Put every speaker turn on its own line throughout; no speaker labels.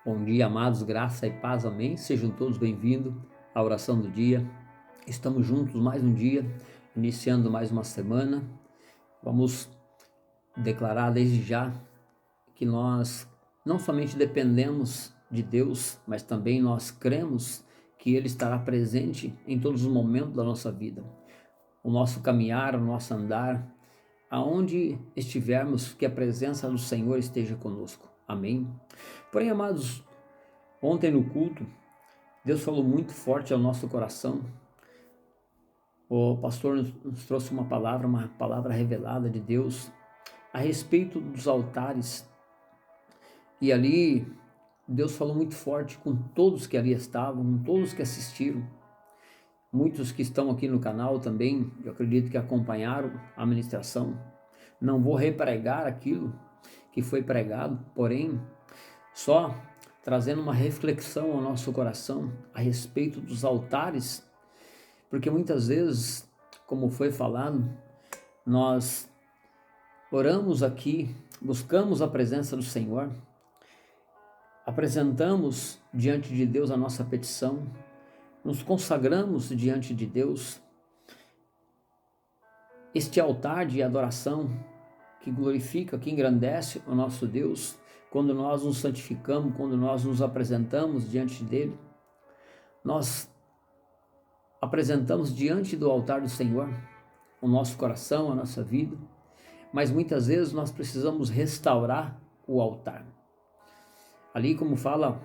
Bom dia, amados, graça e paz, amém. Sejam todos bem-vindos à oração do dia. Estamos juntos mais um dia, iniciando mais uma semana. Vamos declarar desde já que nós não somente dependemos de Deus, mas também nós cremos que Ele estará presente em todos os momentos da nossa vida. O nosso caminhar, o nosso andar, aonde estivermos, que a presença do Senhor esteja conosco. Amém. Porém, amados, ontem no culto, Deus falou muito forte ao nosso coração. O pastor nos trouxe uma palavra revelada de Deus a respeito dos altares. E ali, Deus falou muito forte com todos que ali estavam, com todos que assistiram. Muitos que estão aqui no canal também, eu acredito que acompanharam a ministração. Não vou repregar aquilo que foi pregado, porém, só trazendo uma reflexão ao nosso coração a respeito dos altares, porque muitas vezes, como foi falado, nós oramos aqui, buscamos a presença do Senhor, apresentamos diante de Deus a nossa petição, nos consagramos diante de Deus. Este altar de adoração que glorifica, que engrandece o nosso Deus, quando nós nos santificamos, quando nós nos apresentamos diante dele, nós apresentamos diante do altar do Senhor o nosso coração, a nossa vida, mas muitas vezes nós precisamos restaurar o altar. Ali, como fala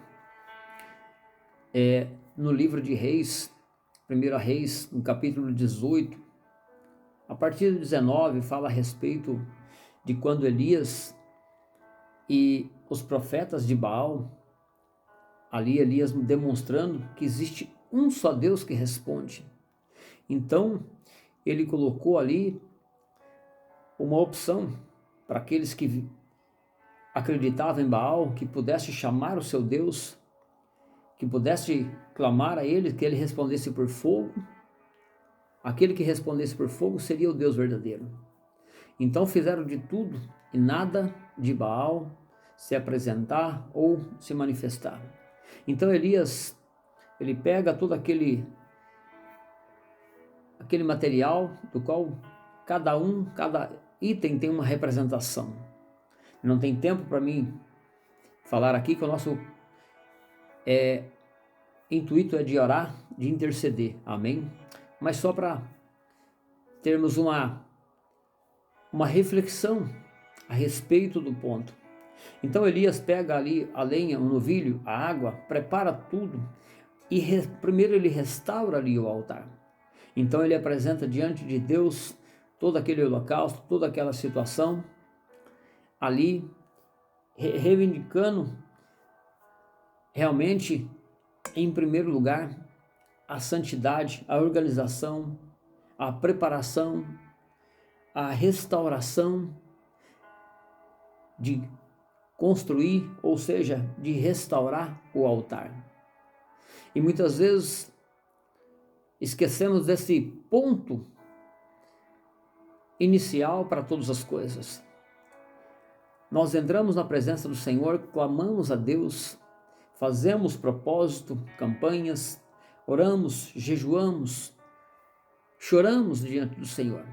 no livro de Reis, 1 Reis, no capítulo 18, a partir do 19, fala a respeito de quando Elias e os profetas de Baal, ali Elias demonstrando que existe um só Deus que responde. Então, ele colocou ali uma opção para aqueles que acreditavam em Baal, que pudesse chamar o seu Deus, que pudesse clamar a ele, que ele respondesse por fogo. Aquele que respondesse por fogo seria o Deus verdadeiro. Então fizeram de tudo e nada de Baal se apresentar ou se manifestar. Então Elias, ele pega todo aquele material do qual cada item tem uma representação. Não tem tempo para mim falar aqui que o nosso intuito é de orar, de interceder, amém? Mas só para termos uma reflexão a respeito do ponto. Então Elias pega ali a lenha, o novilho, a água, prepara tudo e primeiro ele restaura ali o altar. Então ele apresenta diante de Deus todo aquele holocausto, toda aquela situação ali, reivindicando realmente, em primeiro lugar, a santidade, a organização, a preparação, a restauração de construir, ou seja, de restaurar o altar. E muitas vezes esquecemos desse ponto inicial para todas as coisas. Nós entramos na presença do Senhor, clamamos a Deus, fazemos propósito, campanhas, oramos, jejuamos, choramos diante do Senhor.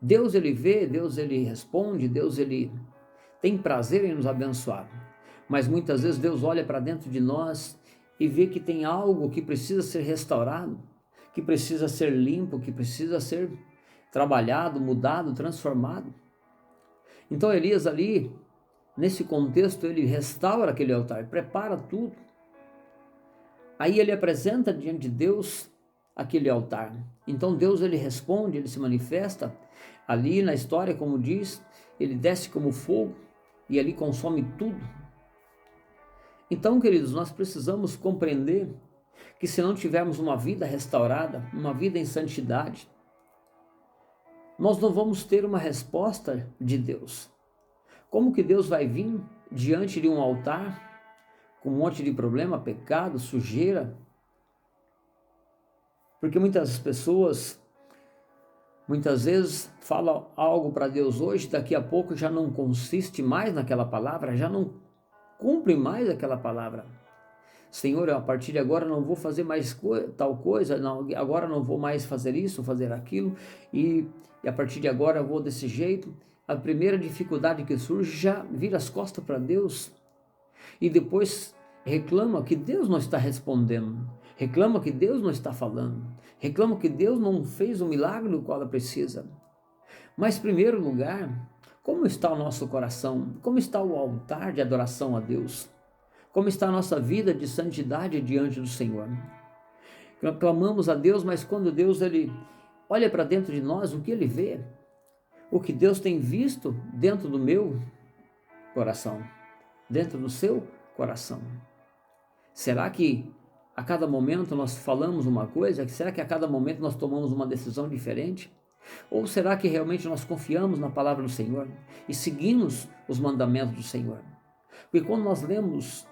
Deus ele vê, Deus ele responde, Deus ele tem prazer em nos abençoar. Mas muitas vezes Deus olha para dentro de nós e vê que tem algo que precisa ser restaurado, que precisa ser limpo, que precisa ser trabalhado, mudado, transformado. Então Elias ali, nesse contexto, ele restaura aquele altar, prepara tudo. Aí ele apresenta diante de Deus aquele altar. Então Deus ele responde, ele se manifesta. Ali na história, como diz, ele desce como fogo e ali consome tudo. Então, queridos, nós precisamos compreender que se não tivermos uma vida restaurada, uma vida em santidade, nós não vamos ter uma resposta de Deus. Como que Deus vai vir diante de um altar com um monte de problema, pecado, sujeira? Porque muitas pessoas, muitas vezes, falam algo para Deus hoje, daqui a pouco já não consiste mais naquela palavra, já não cumpre mais aquela palavra. Senhor, a partir de agora não vou fazer mais tal coisa, não, agora não vou mais fazer isso, fazer aquilo, e a partir de agora eu vou desse jeito. A primeira dificuldade que surge, já vira as costas para Deus e depois reclama que Deus não está respondendo, reclama que Deus não está falando, reclama que Deus não fez o milagre do qual ela precisa. Mas, em primeiro lugar, como está o nosso coração? Como está o altar de adoração a Deus? Como está a nossa vida de santidade diante do Senhor? Clamamos a Deus, mas quando Deus ele olha para dentro de nós, o que Ele vê? O que Deus tem visto dentro do meu coração, dentro do seu coração. Será que a cada momento nós falamos uma coisa? Será que a cada momento nós tomamos uma decisão diferente? Ou será que realmente nós confiamos na palavra do Senhor e seguimos os mandamentos do Senhor? Porque quando nós lemos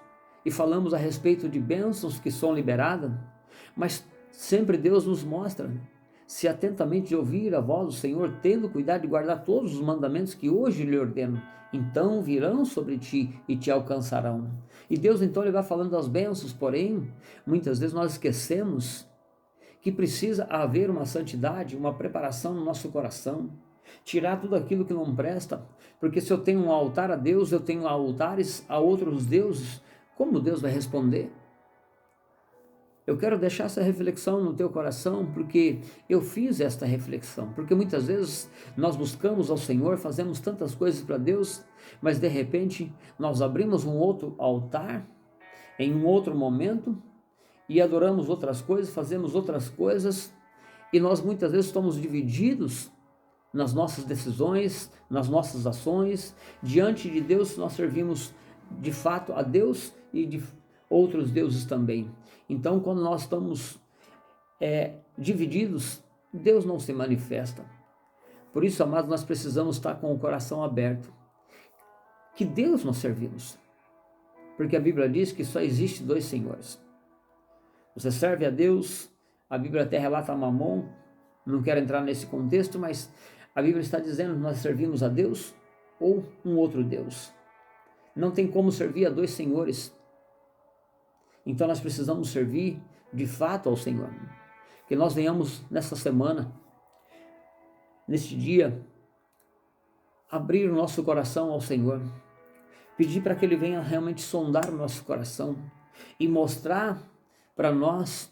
e falamos a respeito de bênçãos que são liberadas, mas sempre Deus nos mostra, se atentamente ouvir a voz do Senhor, tendo cuidado de guardar todos os mandamentos que hoje lhe ordeno, então virão sobre ti e te alcançarão. E Deus então ele vai falando das bênçãos, porém, muitas vezes nós esquecemos que precisa haver uma santidade, uma preparação no nosso coração, tirar tudo aquilo que não presta, porque se eu tenho um altar a Deus, eu tenho altares a outros deuses, como Deus vai responder? Eu quero deixar essa reflexão no teu coração, porque eu fiz esta reflexão, porque muitas vezes nós buscamos ao Senhor, fazemos tantas coisas para Deus, mas de repente nós abrimos um outro altar, em um outro momento, e adoramos outras coisas, fazemos outras coisas, e nós muitas vezes estamos divididos nas nossas decisões, nas nossas ações. Diante de Deus nós servimos de fato a Deus e de outros deuses também. Então, quando nós estamos divididos, Deus não se manifesta. Por isso, amados, nós precisamos estar com o coração aberto. Que Deus nós servimos? Porque a Bíblia diz que só existe dois senhores. Você serve a Deus, a Bíblia até relata Mamon, não quero entrar nesse contexto, mas a Bíblia está dizendo que nós servimos a Deus ou um outro Deus. Não tem como servir a dois senhores. Então nós precisamos servir de fato ao Senhor. Que nós venhamos nessa semana, neste dia, abrir o nosso coração ao Senhor. Pedir para que Ele venha realmente sondar o nosso coração e mostrar para nós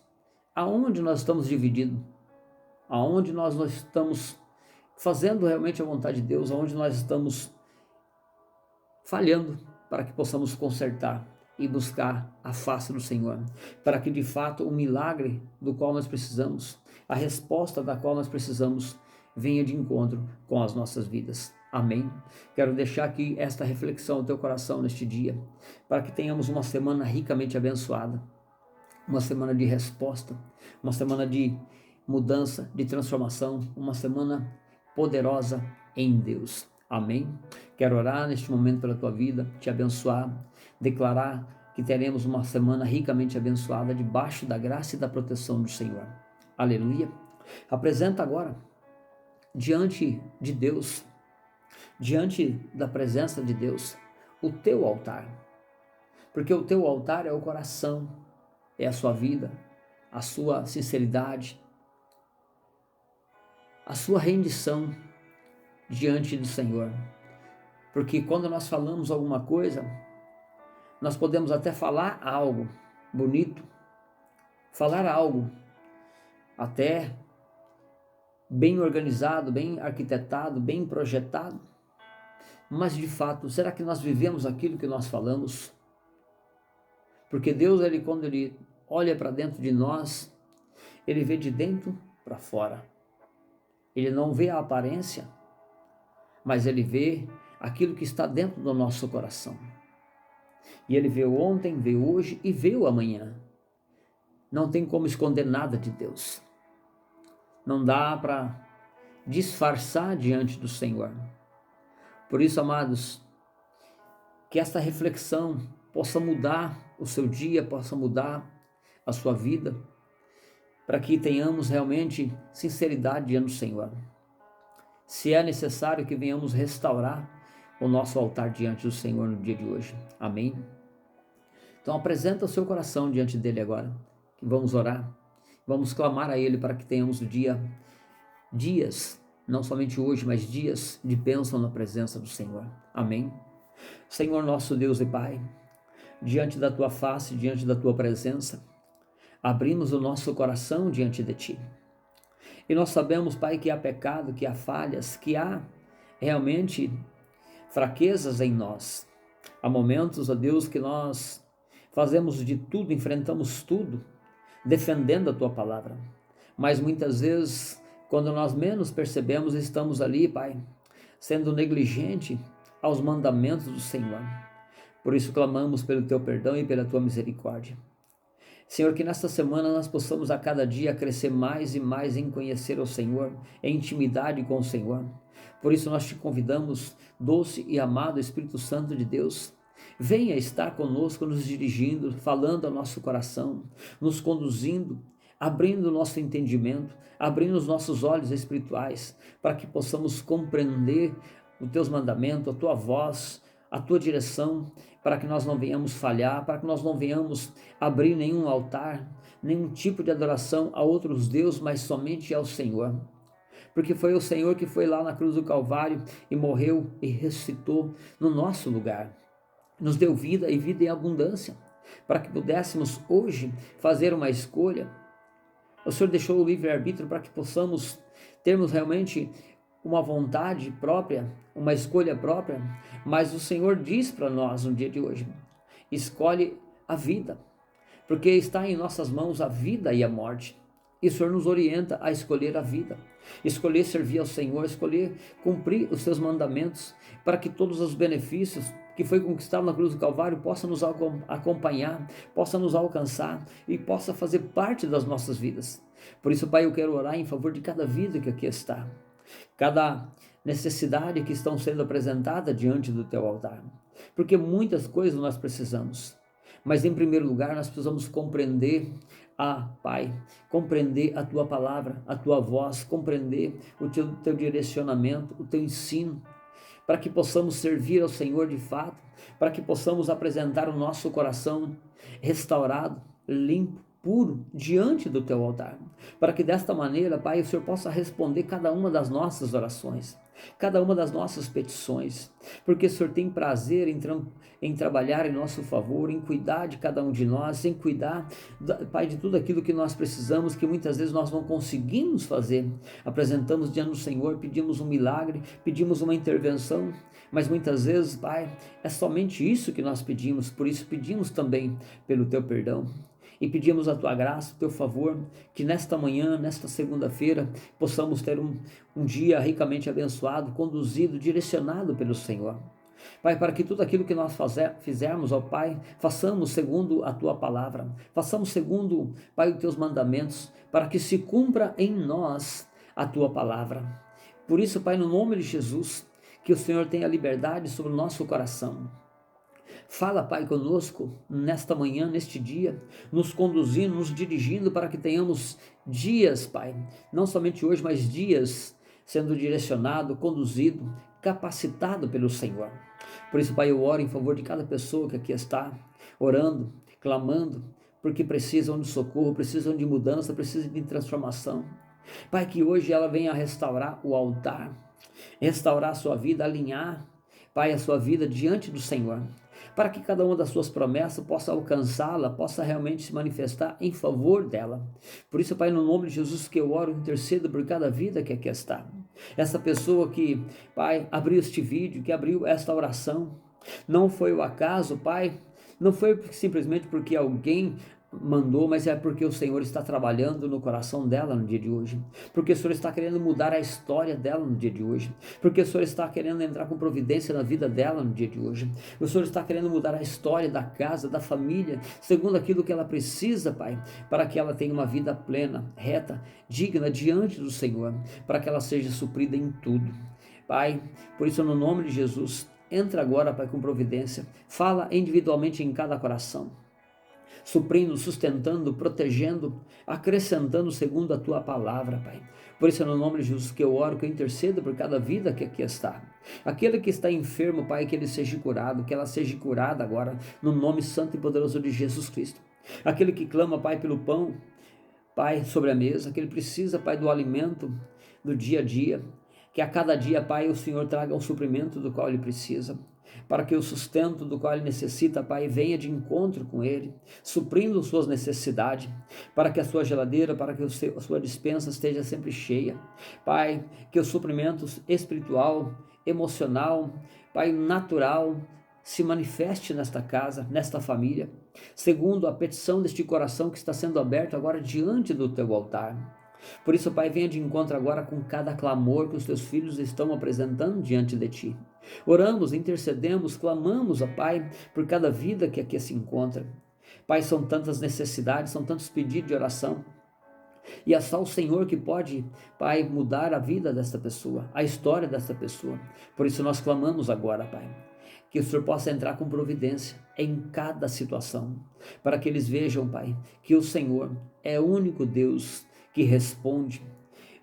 aonde nós estamos divididos, aonde nós estamos fazendo realmente a vontade de Deus, aonde nós estamos falhando, para que possamos consertar e buscar a face do Senhor, para que de fato o milagre do qual nós precisamos, a resposta da qual nós precisamos, venha de encontro com as nossas vidas. Amém? Quero deixar aqui esta reflexão no teu coração neste dia, para que tenhamos uma semana ricamente abençoada, uma semana de resposta, uma semana de mudança, de transformação, uma semana poderosa em Deus. Amém? Quero orar neste momento pela tua vida, te abençoar, declarar que teremos uma semana ricamente abençoada debaixo da graça e da proteção do Senhor. Aleluia! Apresenta agora, diante de Deus, diante da presença de Deus, o teu altar. Porque o teu altar é o coração, é a sua vida, a sua sinceridade, a sua rendição diante do Senhor. Porque quando nós falamos alguma coisa, nós podemos até falar algo bonito, falar algo até bem organizado, bem arquitetado, bem projetado, mas de fato, será que nós vivemos aquilo que nós falamos? Porque Deus, quando Ele olha para dentro de nós, Ele vê de dentro para fora. Ele não vê a aparência, mas Ele vê aquilo que está dentro do nosso coração. E Ele vê o ontem, vê o hoje e vê o amanhã. Não tem como esconder nada de Deus. Não dá para disfarçar diante do Senhor. Por isso, amados, que esta reflexão possa mudar o seu dia, possa mudar a sua vida, para que tenhamos realmente sinceridade diante do Senhor. Se é necessário que venhamos restaurar o nosso altar diante do Senhor no dia de hoje. Amém? Então apresenta o seu coração diante dele agora, que vamos orar, vamos clamar a ele para que tenhamos dias, não somente hoje, mas dias de bênção na presença do Senhor. Amém. Senhor nosso Deus e Pai, diante da tua face, diante da tua presença, abrimos o nosso coração diante de ti. E nós sabemos, Pai, que há pecado, que há falhas, que há realmente fraquezas em nós. Há momentos, ó Deus, que nós fazemos de tudo, enfrentamos tudo, defendendo a tua palavra. Mas muitas vezes, quando nós menos percebemos, estamos ali, Pai, sendo negligente aos mandamentos do Senhor. Por isso clamamos pelo teu perdão e pela tua misericórdia. Senhor, que nesta semana nós possamos a cada dia crescer mais e mais em conhecer o Senhor, em intimidade com o Senhor. Por isso nós te convidamos, doce e amado Espírito Santo de Deus, venha estar conosco, nos dirigindo, falando ao nosso coração, nos conduzindo, abrindo o nosso entendimento, abrindo os nossos olhos espirituais, para que possamos compreender os teus mandamentos, a tua voz, a tua direção, para que nós não venhamos falhar, para que nós não venhamos abrir nenhum altar, nenhum tipo de adoração a outros deuses, mas somente ao Senhor. Porque foi o Senhor que foi lá na cruz do Calvário e morreu e ressuscitou no nosso lugar. Nos deu vida e vida em abundância, para que pudéssemos hoje fazer uma escolha. O Senhor deixou o livre-arbítrio para que possamos termos realmente uma vontade própria, uma escolha própria, mas o Senhor diz para nós no dia de hoje, escolhe a vida, porque está em nossas mãos a vida e a morte, e o Senhor nos orienta a escolher a vida, escolher servir ao Senhor, escolher cumprir os seus mandamentos, para que todos os benefícios que foi conquistado na cruz do Calvário possa nos acompanhar, possa nos alcançar e possa fazer parte das nossas vidas. Por isso, Pai, eu quero orar em favor de cada vida que aqui está, cada necessidade que estão sendo apresentada diante do teu altar, porque muitas coisas nós precisamos, mas em primeiro lugar nós precisamos compreender Pai, compreender a tua palavra, a tua voz, compreender o teu direcionamento, o teu ensino, para que possamos servir ao Senhor de fato, para que possamos apresentar o nosso coração restaurado, limpo, puro, diante do teu altar, para que desta maneira, Pai, o Senhor possa responder cada uma das nossas orações, cada uma das nossas petições, porque o Senhor tem prazer em trabalhar em nosso favor, em cuidar de cada um de nós, em cuidar, Pai, de tudo aquilo que nós precisamos, que muitas vezes nós não conseguimos fazer. Apresentamos diante do Senhor, pedimos um milagre, pedimos uma intervenção, mas muitas vezes, Pai, é somente isso que nós pedimos, por isso pedimos também pelo teu perdão. E pedimos a tua graça, o teu favor, que nesta manhã, nesta segunda-feira, possamos ter um dia ricamente abençoado, conduzido, direcionado pelo Senhor. Pai, para que tudo aquilo que nós fizermos, ó Pai, façamos segundo a tua palavra, façamos segundo, Pai, os teus mandamentos, para que se cumpra em nós a tua palavra. Por isso, Pai, no nome de Jesus, que o Senhor tenha liberdade sobre o nosso coração. Fala, Pai, conosco nesta manhã, neste dia, nos conduzindo, nos dirigindo para que tenhamos dias, Pai, não somente hoje, mas dias sendo direcionado, conduzido, capacitado pelo Senhor. Por isso, Pai, eu oro em favor de cada pessoa que aqui está, orando, clamando, porque precisam de socorro, precisam de mudança, precisam de transformação. Pai, que hoje ela venha restaurar o altar, restaurar a sua vida, alinhar, Pai, a sua vida diante do Senhor, para que cada uma das suas promessas possa alcançá-la, possa realmente se manifestar em favor dela. Por isso, Pai, no nome de Jesus, que eu oro e intercedo por cada vida que aqui está. Essa pessoa que, Pai, abriu este vídeo, que abriu esta oração, não foi o acaso, Pai, não foi simplesmente porque alguém mandou, mas é porque o Senhor está trabalhando no coração dela no dia de hoje, porque o Senhor está querendo mudar a história dela no dia de hoje, porque o Senhor está querendo entrar com providência na vida dela no dia de hoje, o Senhor está querendo mudar a história da casa, da família, segundo aquilo que ela precisa, Pai, para que ela tenha uma vida plena, reta, digna diante do Senhor, para que ela seja suprida em tudo. Pai, por isso no nome de Jesus, entra agora, Pai, com providência, fala individualmente em cada coração, suprindo, sustentando, protegendo, acrescentando segundo a tua palavra, Pai. Por isso é no nome de Jesus que eu oro, que eu intercedo por cada vida que aqui está. Aquele que está enfermo, Pai, que ele seja curado, que ela seja curada agora, no nome santo e poderoso de Jesus Cristo. Aquele que clama, Pai, pelo pão, Pai, sobre a mesa, que ele precisa, Pai, do alimento do dia a dia, que a cada dia, Pai, o Senhor traga o suprimento do qual ele precisa, para que o sustento do qual ele necessita, Pai, venha de encontro com ele, suprindo suas necessidades, para que a sua geladeira, para que a sua despensa esteja sempre cheia, Pai, que o suprimento espiritual, emocional, Pai, natural, se manifeste nesta casa, nesta família, segundo a petição deste coração que está sendo aberto agora diante do teu altar. Por isso, Pai, venha de encontro agora com cada clamor que os teus filhos estão apresentando diante de ti. Oramos, intercedemos, clamamos, ó Pai, por cada vida que aqui se encontra. Pai, são tantas necessidades, são tantos pedidos de oração. E é só o Senhor que pode, Pai, mudar a vida desta pessoa, a história desta pessoa. Por isso nós clamamos agora, Pai, que o Senhor possa entrar com providência em cada situação, para que eles vejam, Pai, que o Senhor é o único Deus que responde,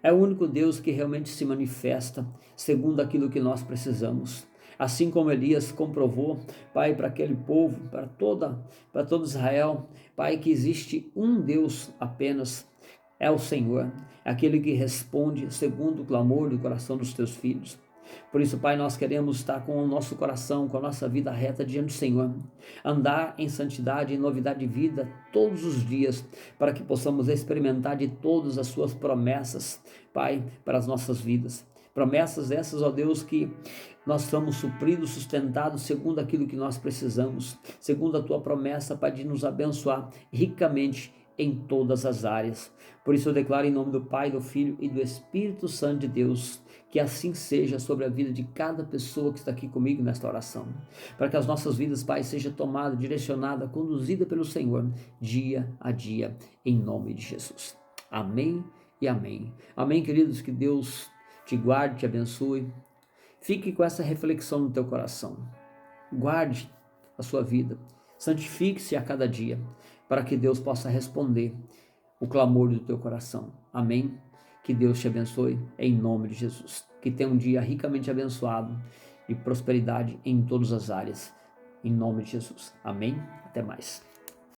é o único Deus que realmente se manifesta segundo aquilo que nós precisamos. Assim como Elias comprovou, Pai, para aquele povo, para todo Israel, Pai, que existe um Deus apenas, é o Senhor, aquele que responde segundo o clamor do coração dos teus filhos. Por isso, Pai, nós queremos estar com o nosso coração, com a nossa vida reta diante do Senhor, andar em santidade, em novidade de vida todos os dias, para que possamos experimentar de todas as suas promessas, Pai, para as nossas vidas. Promessas essas, ó Deus, que nós somos supridos, sustentados segundo aquilo que nós precisamos, segundo a tua promessa, Pai, de nos abençoar ricamente em todas as áreas. Por isso eu declaro em nome do Pai, do Filho e do Espírito Santo de Deus, que assim seja sobre a vida de cada pessoa que está aqui comigo nesta oração, para que as nossas vidas, Pai, seja tomada, direcionada, conduzida pelo Senhor, dia a dia, em nome de Jesus. Amém e amém. Amém, queridos, que Deus te guarde, te abençoe. Fique com essa reflexão no teu coração. Guarde a sua vida, santifique-se a cada dia, para que Deus possa responder o clamor do teu coração. Amém? Que Deus te abençoe em nome de Jesus. Que tenha um dia ricamente abençoado e prosperidade em todas as áreas. Em nome de Jesus. Amém? Até mais.